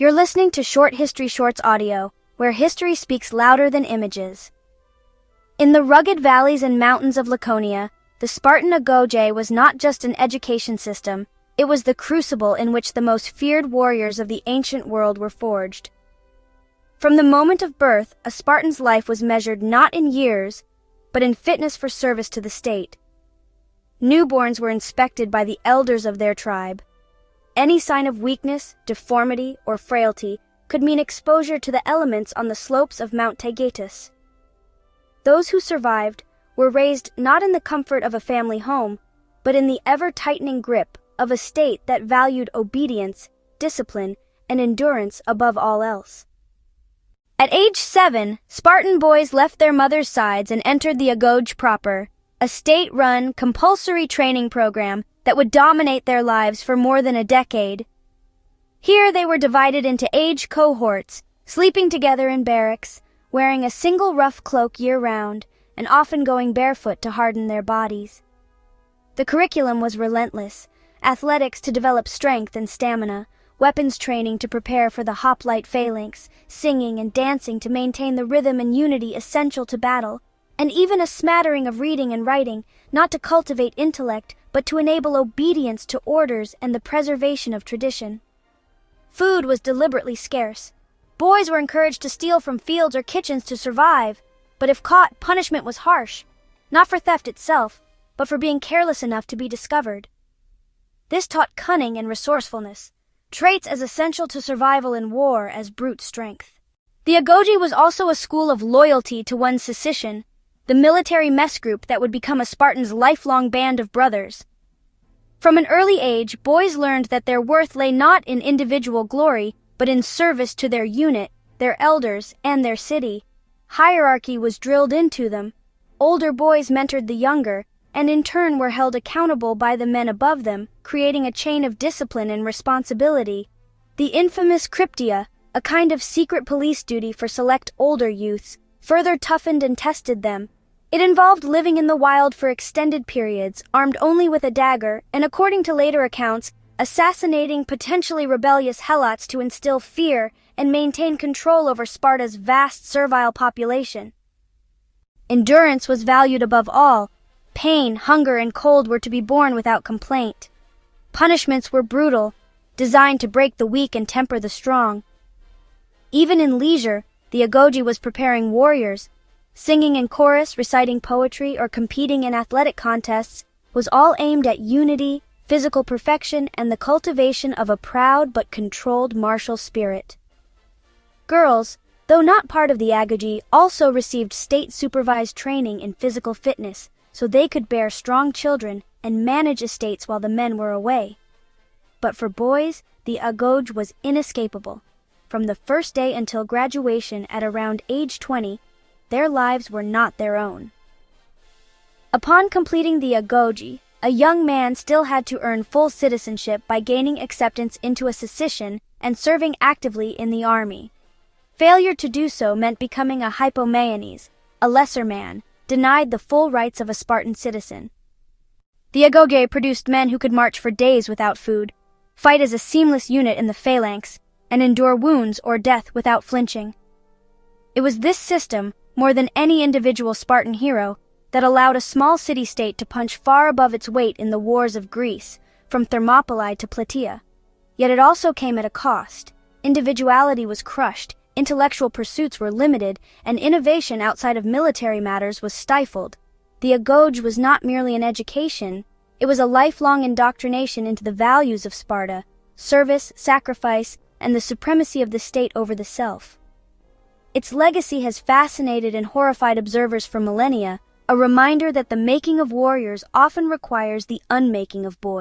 You're listening to Short History Shorts audio, where history speaks louder than images. In the rugged valleys and mountains of Laconia, the Spartan Agoge was not just an education system, it was the crucible in which the most feared warriors of the ancient world were forged. From the moment of birth, a Spartan's life was measured not in years, but in fitness for service to the state. Newborns were inspected by the elders of their tribe. Any sign of weakness, deformity, or frailty could mean exposure to the elements on the slopes of Mount Taygetus. Those who survived were raised not in the comfort of a family home, but in the ever-tightening grip of a state that valued obedience, discipline, and endurance above all else. At age 7, Spartan boys left their mothers' sides and entered the Agoge proper, a state-run, compulsory training program that would dominate their lives for more than a decade. Here they were divided into age cohorts, sleeping together in barracks, wearing a single rough cloak year-round, and often going barefoot to harden their bodies. The curriculum was relentless: athletics to develop strength and stamina, weapons training to prepare for the hoplite phalanx, singing and dancing to maintain the rhythm and unity essential to battle, and even a smattering of reading and writing, not to cultivate intellect, but to enable obedience to orders and the preservation of tradition. Food was deliberately scarce. Boys were encouraged to steal from fields or kitchens to survive, but if caught, punishment was harsh, not for theft itself, but for being careless enough to be discovered. This taught cunning and resourcefulness, traits as essential to survival in war as brute strength. The Agoge was also a school of loyalty to one's sicilian, the military mess group that would become a Spartan's lifelong band of brothers. From an early age, boys learned that their worth lay not in individual glory, but in service to their unit, their elders, and their city. Hierarchy was drilled into them. Older boys mentored the younger, and in turn were held accountable by the men above them, creating a chain of discipline and responsibility. The infamous Cryptia, a kind of secret police duty for select older youths, further toughened and tested them. It involved living in the wild for extended periods, armed only with a dagger, and according to later accounts, assassinating potentially rebellious helots to instill fear and maintain control over Sparta's vast servile population. Endurance was valued above all. Pain, hunger, and cold were to be borne without complaint. Punishments were brutal, designed to break the weak and temper the strong. Even in leisure, the Agoge was preparing warriors. Singing in chorus, reciting poetry, or competing in athletic contests was all aimed at unity, physical perfection, and the cultivation of a proud but controlled martial spirit. Girls, though not part of the Agoge, also received state-supervised training in physical fitness so they could bear strong children and manage estates while the men were away. But for boys, the Agoge was inescapable. From the first day until graduation at around age 20, their lives were not their own. Upon completing the Agoge, a young man still had to earn full citizenship by gaining acceptance into a sicilian and serving actively in the army. Failure to do so meant becoming a hypomenes, a lesser man, denied the full rights of a Spartan citizen. The Agoge produced men who could march for days without food, fight as a seamless unit in the phalanx, and endure wounds or death without flinching. It was this system, more than any individual Spartan hero, that allowed a small city-state to punch far above its weight in the wars of Greece, from Thermopylae to Plataea. Yet it also came at a cost. Individuality was crushed, intellectual pursuits were limited, and innovation outside of military matters was stifled. The Agoge was not merely an education, it was a lifelong indoctrination into the values of Sparta: service, sacrifice, and the supremacy of the state over the self. Its legacy has fascinated and horrified observers for millennia, a reminder that the making of warriors often requires the unmaking of boys.